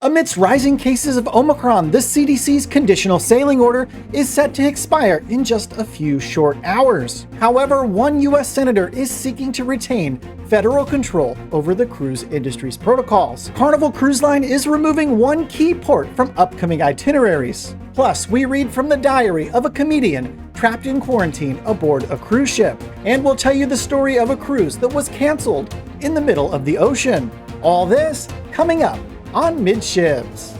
Amidst rising cases of Omicron, the CDC's conditional sailing order is set to expire in just a few short hours. However, one U.S. senator is seeking to retain federal control over the cruise industry's protocols. Carnival Cruise Line is removing one key port from upcoming itineraries. Plus, we read from the diary of a comedian trapped in quarantine aboard a cruise ship. And we'll tell you the story of a cruise that was canceled in the middle of the ocean. All this coming up on Midships.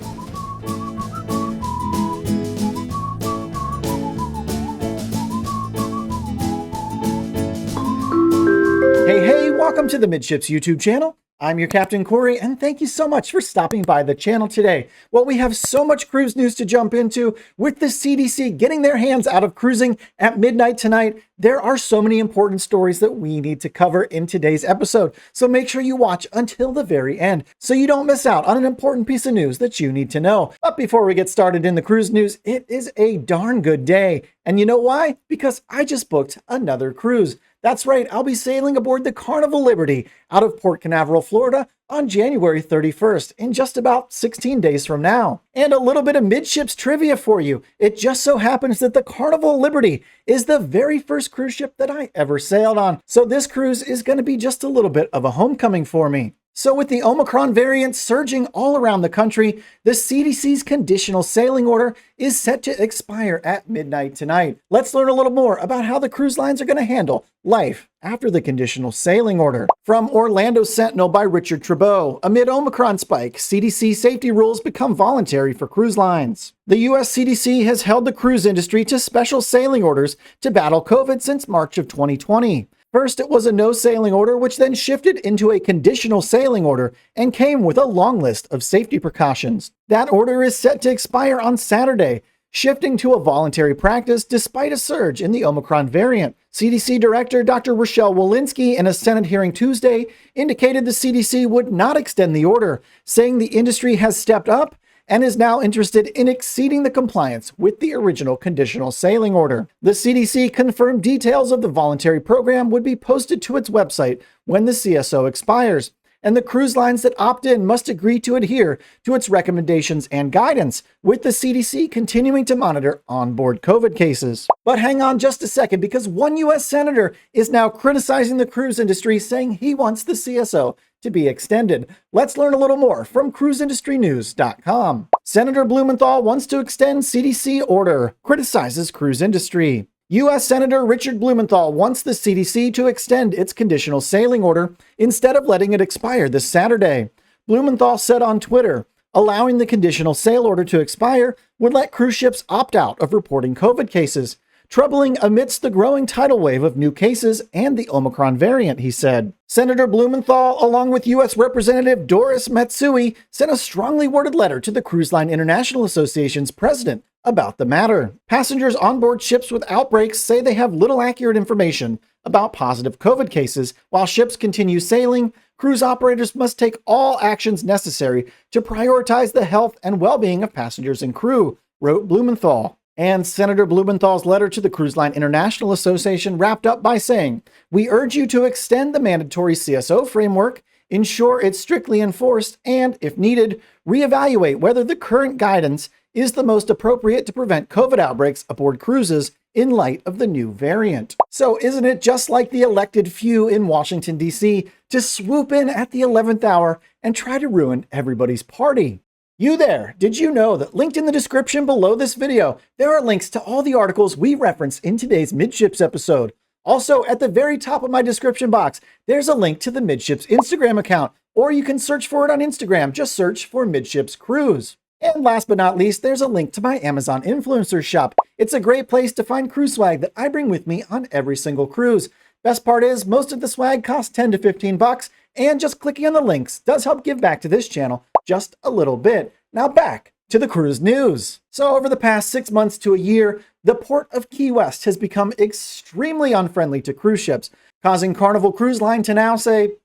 Hey, welcome to the Midships YouTube channel. I'm your Captain Corey, and thank you so much for stopping by the channel today. Well, we have so much cruise news to jump into. With the CDC getting their hands out of cruising at midnight tonight, there are so many important stories that we need to cover in today's episode. So make sure you watch until the very end so you don't miss out on an important piece of news that you need to know. But before we get started in the cruise news, it is a darn good day. And you know why? Because I just booked another cruise. That's right, I'll be sailing aboard the Carnival Liberty out of Port Canaveral, Florida on January 31st, in just about 16 days from now. And a little bit of Midships trivia for you. It just so happens that the Carnival Liberty is the very first cruise ship that I ever sailed on. So this cruise is going to be just a little bit of a homecoming for me. So with the Omicron variant surging all around the country, the CDC's conditional sailing order is set to expire at midnight tonight. Let's learn a little more about how the cruise lines are going to handle life after the conditional sailing order. From Orlando Sentinel by Richard Tribou, amid Omicron spike, CDC safety rules become voluntary for cruise lines. The US CDC has held the cruise industry to special sailing orders to battle COVID since March of 2020. First, it was a no sailing order, which then shifted into a conditional sailing order and came with a long list of safety precautions. That order is set to expire on Saturday, shifting to a voluntary practice despite a surge in the Omicron variant. CDC Director Dr. Rochelle Walensky, in a Senate hearing Tuesday, indicated the CDC would not extend the order, saying the industry has stepped up and is now interested in exceeding the compliance with the original conditional sailing order. The CDC confirmed details of the voluntary program would be posted to its website when the CSO expires, and the cruise lines that opt in must agree to adhere to its recommendations and guidance, with the CDC continuing to monitor onboard COVID cases. But hang on just a second, because one U.S. senator is now criticizing the cruise industry, saying he wants the CSO to be extended. Let's learn a little more from cruiseindustrynews.com. Senator Blumenthal wants to extend CDC order, criticizes cruise industry. U.S. Senator Richard Blumenthal wants the CDC to extend its conditional sailing order instead of letting it expire this Saturday. Blumenthal said on Twitter, allowing the conditional sail order to expire would let cruise ships opt out of reporting COVID cases. Troubling amidst the growing tidal wave of new cases and the Omicron variant, he said. Senator Blumenthal, along with U.S. Representative Doris Matsui, sent a strongly worded letter to the Cruise Line International Association's president about the matter. Passengers on board ships with outbreaks say they have little accurate information about positive COVID cases. While ships continue sailing, cruise operators must take all actions necessary to prioritize the health and well-being of passengers and crew, wrote Blumenthal. And Senator Blumenthal's letter to the Cruise Line International Association wrapped up by saying, "We urge you to extend the mandatory CSO framework, ensure it's strictly enforced, and, if needed, reevaluate whether the current guidance is the most appropriate to prevent COVID outbreaks aboard cruises in light of the new variant." So isn't it just like the elected few in Washington, D.C. to swoop in at the 11th hour and try to ruin everybody's party? You there, did you know that linked in the description below this video, there are links to all the articles we reference in today's Midships episode. Also, at the very top of my description box, there's a link to the Midships Instagram account, or you can search for it on Instagram. Just search for Midships Cruise. And last but not least, there's a link to my Amazon influencer shop. It's a great place to find cruise swag that I bring with me on every single cruise. Best part is, most of the swag costs 10 to 15 bucks, and just clicking on the links does help give back to this channel just a little bit. Now back to the cruise news. So over the past 6 months to a year, the port of Key West has become extremely unfriendly to cruise ships, causing Carnival Cruise Line to now say,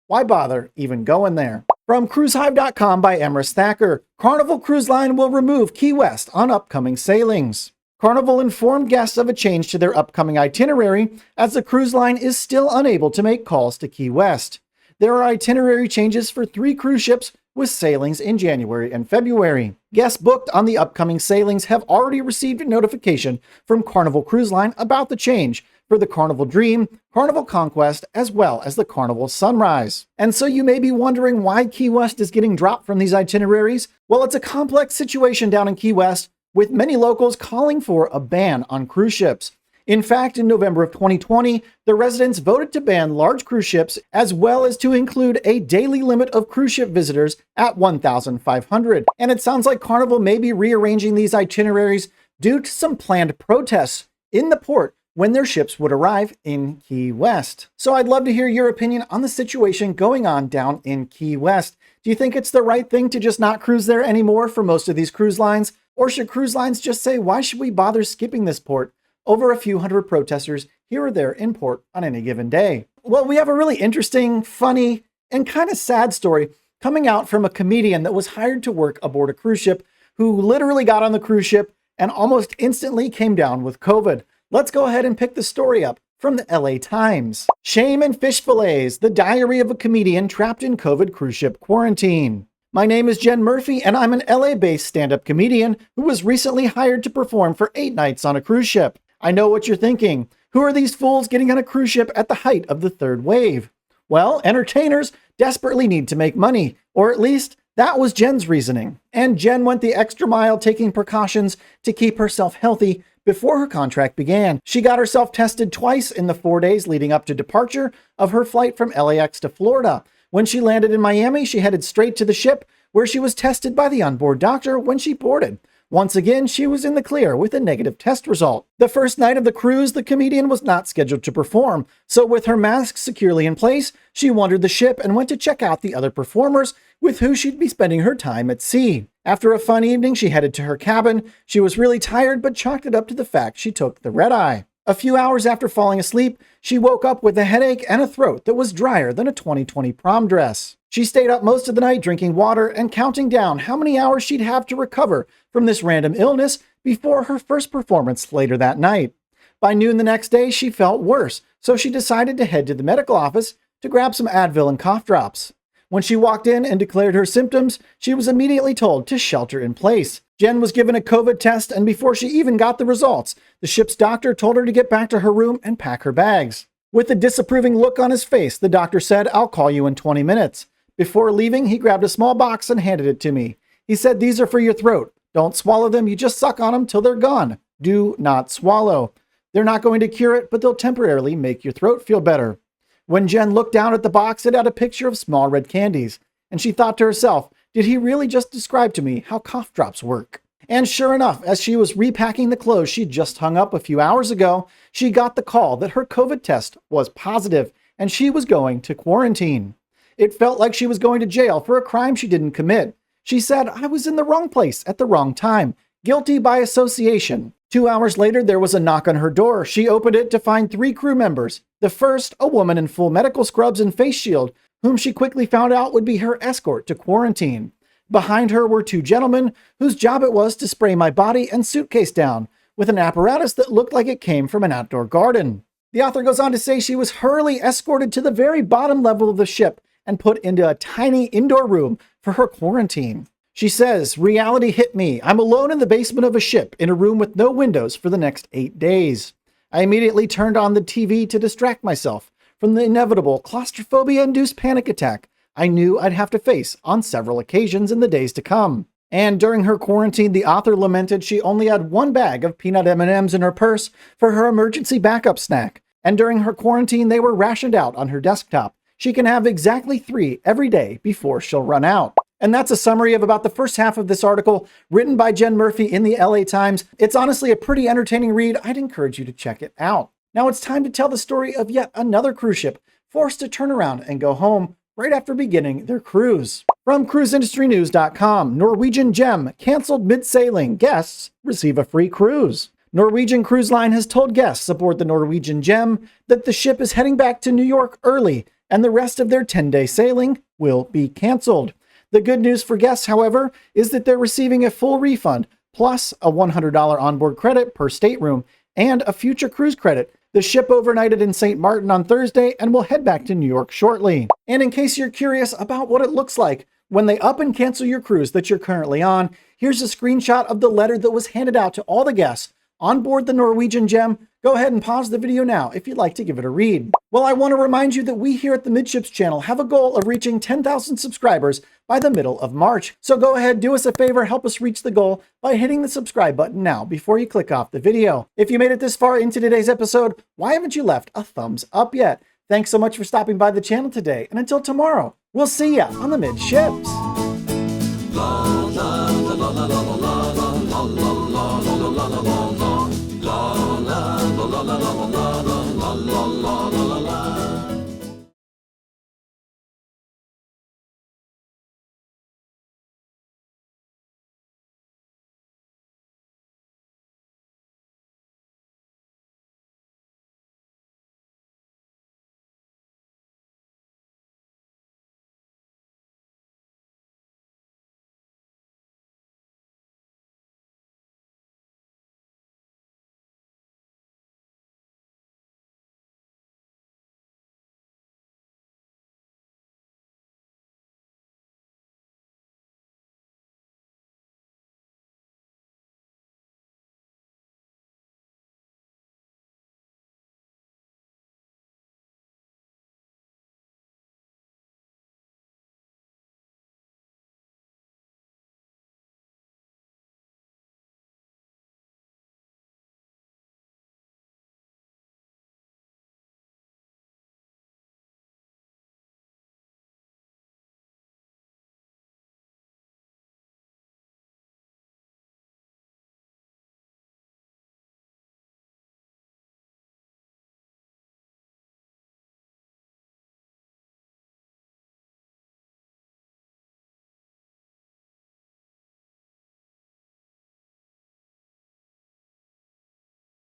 why bother even going there? From cruisehive.com by Emrys Thakkar, Carnival Cruise Line will remove Key West on upcoming sailings. Carnival informed guests of a change to their upcoming itinerary, as the cruise line is still unable to make calls to Key West. There are itinerary changes for 3 cruise ships with sailings in January and February. Guests booked on the upcoming sailings have already received a notification from Carnival Cruise Line about the change for the Carnival Dream, Carnival Conquest, as well as the Carnival Sunrise. And so you may be wondering why Key West is getting dropped from these itineraries. Well, it's a complex situation down in Key West, with many locals calling for a ban on cruise ships. In fact, in November of 2020, the residents voted to ban large cruise ships, as well as to include a daily limit of cruise ship visitors at 1,500. And it sounds like Carnival may be rearranging these itineraries due to some planned protests in the port when their ships would arrive in Key West. So I'd love to hear your opinion on the situation going on down in Key West. Do you think it's the right thing to just not cruise there anymore for most of these cruise lines? Or should cruise lines just say, why should we bother skipping this port over a few hundred protesters here or there in port on any given day? Well, we have a really interesting, funny, and kind of sad story coming out from a comedian that was hired to work aboard a cruise ship who literally got on the cruise ship and almost instantly came down with COVID. Let's go ahead and pick the story up from the LA Times. Shame and fish fillets, the diary of a comedian trapped in COVID cruise ship quarantine. My name is Jen Murphy, and I'm an LA-based stand-up comedian who was recently hired to perform for 8 nights on a cruise ship. I know what you're thinking. Who are these fools getting on a cruise ship at the height of the third wave? Well, entertainers desperately need to make money, or at least that was Jen's reasoning. And Jen went the extra mile, taking precautions to keep herself healthy before her contract began. She got herself tested twice in the 4 days leading up to departure of her flight from LAX to Florida. When she landed in Miami, she headed straight to the ship, where she was tested by the onboard doctor when she boarded. Once again, she was in the clear with a negative test result. The first night of the cruise, the comedian was not scheduled to perform, so with her mask securely in place, she wandered the ship and went to check out the other performers with who she'd be spending her time at sea. After a fun evening, she headed to her cabin. She was really tired, but chalked it up to the fact she took the red eye. A few hours after falling asleep, she woke up with a headache and a throat that was drier than a 2020 prom dress. She stayed up most of the night drinking water and counting down how many hours she'd have to recover from this random illness before her first performance later that night. By noon the next day, she felt worse, so she decided to head to the medical office to grab some Advil and cough drops. When she walked in and declared her symptoms, she was immediately told to shelter in place. Jen was given a COVID test, and before she even got the results, the ship's doctor told her to get back to her room and pack her bags. With a disapproving look on his face, the doctor said, "I'll call you in 20 minutes. Before leaving, he grabbed a small box and handed it to me. He said, "These are for your throat. Don't swallow them, you just suck on them till they're gone. Do not swallow. They're not going to cure it, but they'll temporarily make your throat feel better." When Jen looked down at the box, it had a picture of small red candies, and she thought to herself, did he really just describe to me how cough drops work? And sure enough, as she was repacking the clothes she'd just hung up a few hours ago, she got the call that her COVID test was positive, and she was going to quarantine. It felt like she was going to jail for a crime she didn't commit. She said, "I was in the wrong place at the wrong time. Guilty by association." 2 hours later, there was a knock on her door. She opened it to find 3 crew members. The first, a woman in full medical scrubs and face shield, whom she quickly found out would be her escort to quarantine. Behind her were 2 gentlemen whose job it was to spray my body and suitcase down with an apparatus that looked like it came from an outdoor garden. The author goes on to say she was hurriedly escorted to the very bottom level of the ship and put into a tiny indoor room for her quarantine. She says, "Reality hit me. I'm alone in the basement of a ship in a room with no windows for the next 8 days. I immediately turned on the TV to distract myself from the inevitable claustrophobia-induced panic attack I knew I'd have to face on several occasions in the days to come." And during her quarantine, the author lamented she only had 1 bag of peanut M&Ms in her purse for her emergency backup snack. And during her quarantine, they were rationed out on her desktop. She can have exactly 3 every day before she'll run out. And that's a summary of about the first half of this article written by Jen Murphy in the LA Times. It's honestly a pretty entertaining read. I'd encourage you to check it out. Now it's time to tell the story of yet another cruise ship forced to turn around and go home right after beginning their cruise. From cruiseindustrynews.com, Norwegian Gem canceled mid-sailing. Guests receive a free cruise. Norwegian Cruise Line has told guests aboard the Norwegian Gem that the ship is heading back to New York early and the rest of their 10-day sailing will be canceled. The good news for guests, however, is that they're receiving a full refund, plus a $100 onboard credit per stateroom and a future cruise credit. The ship overnighted in St. Martin on Thursday and will head back to New York shortly. And in case you're curious about what it looks like When they up and cancel your cruise that you're currently on, here's a screenshot of the letter that was handed out to all the guests on board the Norwegian Gem. Go ahead and pause the video now if you'd like to give it a read. Well, I want to remind you that we here at the Midships channel have a goal of reaching 10,000 subscribers by the middle of March. So go ahead, do us a favor, help us reach the goal by hitting the subscribe button now before you click off the video. If you made it this far into today's episode, why haven't you left a thumbs up yet? Thanks so much for stopping by the channel today, and until tomorrow, we'll see ya on the Midships.